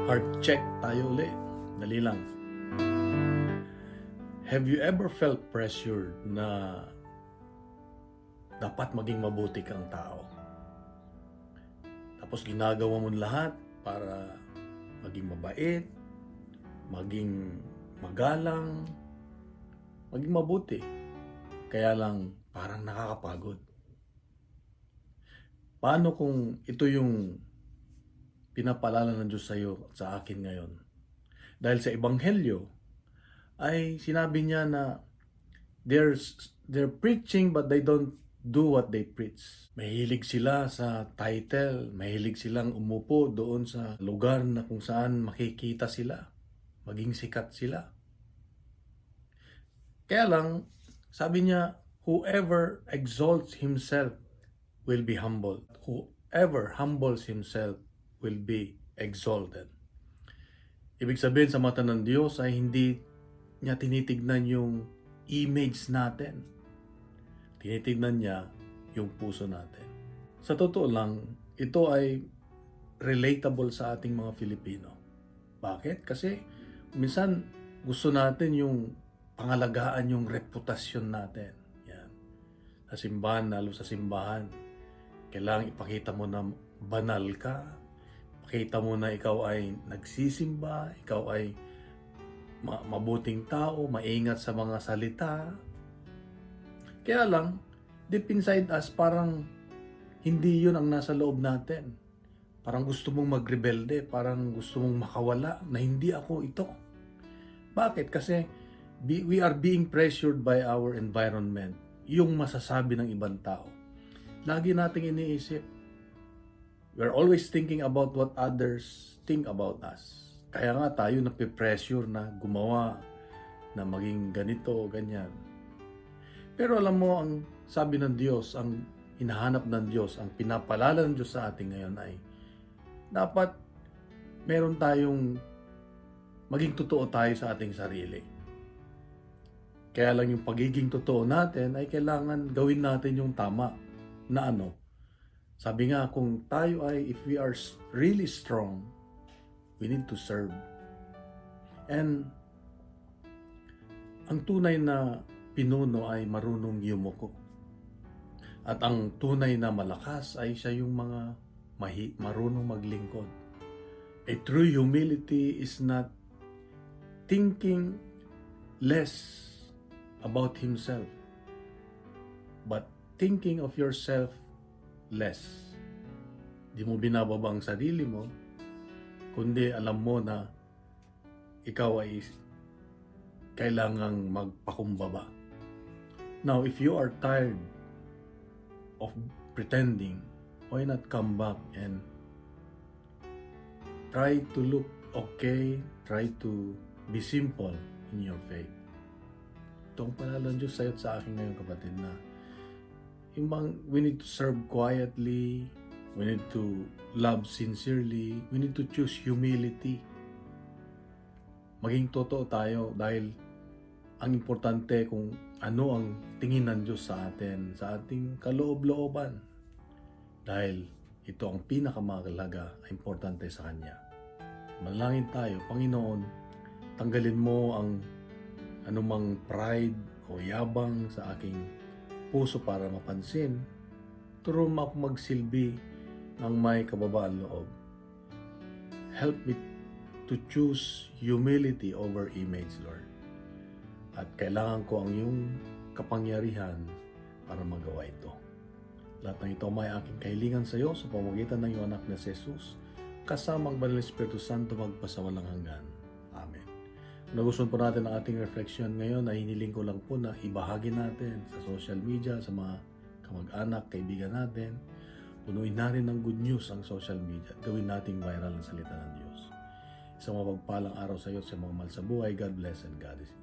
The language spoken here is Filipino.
Heart check tayo ulit. Dali lang. Have you ever felt pressured na dapat maging mabuti kang tao? Tapos ginagawa mo lahat para maging mabait, maging magalang, maging mabuti. Kaya lang parang nakakapagod. Paano kung ito yung pinapaalala ng Diyos sa iyo at sa akin ngayon? Dahil sa Ebanghelyo ay sinabi niya na they're preaching but they don't do what they preach. Mahilig sila sa title, mahilig silang umupo doon sa lugar na kung saan makikita sila, maging sikat sila. Kaya lang, sabi niya, whoever exalts himself will be humbled. Whoever humbles himself will be exalted. Ibig sabihin sa mata ng Diyos ay hindi niya tinitignan yung image natin. Tinitignan niya yung puso natin. Sa totoo lang, ito ay relatable sa ating mga Filipino. Bakit? Kasi minsan gusto natin yung pangalagaan yung reputasyon natin. Yan. Sa simbahan, lalo sa simbahan, kailangan ipakita mo na banal ka. Ipakita mo na ikaw ay nagsisimba, ikaw ay mabuting tao, maingat sa mga salita. Kaya lang, deep inside us, parang hindi yun ang nasa loob natin. Parang gusto mong magrebelde, parang gusto mong makawala na hindi ako ito. Bakit? Kasi we are being pressured by our environment. Yung masasabi ng ibang tao. Lagi nating iniisip. We're always thinking about what others think about us. Kaya nga tayo napipressure na gumawa, na maging ganito, ganyan. Pero alam mo, ang sabi ng Diyos, ang hinahanap ng Diyos, ang pinapalala ng Diyos sa atin ngayon ay dapat meron tayong maging totoo tayo sa ating sarili. Kaya lang yung pagiging totoo natin ay kailangan gawin natin yung tama na ano. Sabi nga, kung tayo ay, if we are really strong, we need to serve. And ang tunay na pinuno ay marunong yumuko. At ang tunay na malakas ay siya yung mga marunong maglingkod. A true humility is not thinking less about himself, but thinking of yourself less. Di mo binababa ang sarili mo, kundi alam mo na ikaw ay kailangang magpakumbaba. Now, if you are tired of pretending, why not come back and try to look okay, try to be simple in your faith. Ito ang panalo ng Diyos sa'yo at sa akin ngayon, kapatid, na we need to serve quietly, we need to love sincerely, we need to choose humility. Maging totoo tayo dahil ang importante kung ano ang tingin ng Diyos sa atin, sa ating kaloob-looban. Dahil ito ang pinakamahalaga, importante sa Kanya. Manalangin tayo, Panginoon, tanggalin mo ang anumang pride o yabang sa aking puso para mapansin. Turo mo ako magsilbi ng may kababaan loob. Help me to choose humility over image, Lord. At kailangan ko ang iyong kapangyarihan para magawa ito. Lahat ng ito may aking kahilingan sa iyo sa pamamagitan ng iyong anak na si Jesus, kasama ang Banal na Espiritu Santo magpasawalang hanggan. Amen. Kung nagustuhan po natin ang ating reflection ngayon, ay hiniling ko lang po na ibahagi natin sa social media, sa mga kamag-anak, kaibigan natin. Punuin natin ng good news ang social media at gawin nating viral ang salita ng Diyos. Isang mapagpalang araw sa iyo sa mga mahal sa buhay. God bless and God is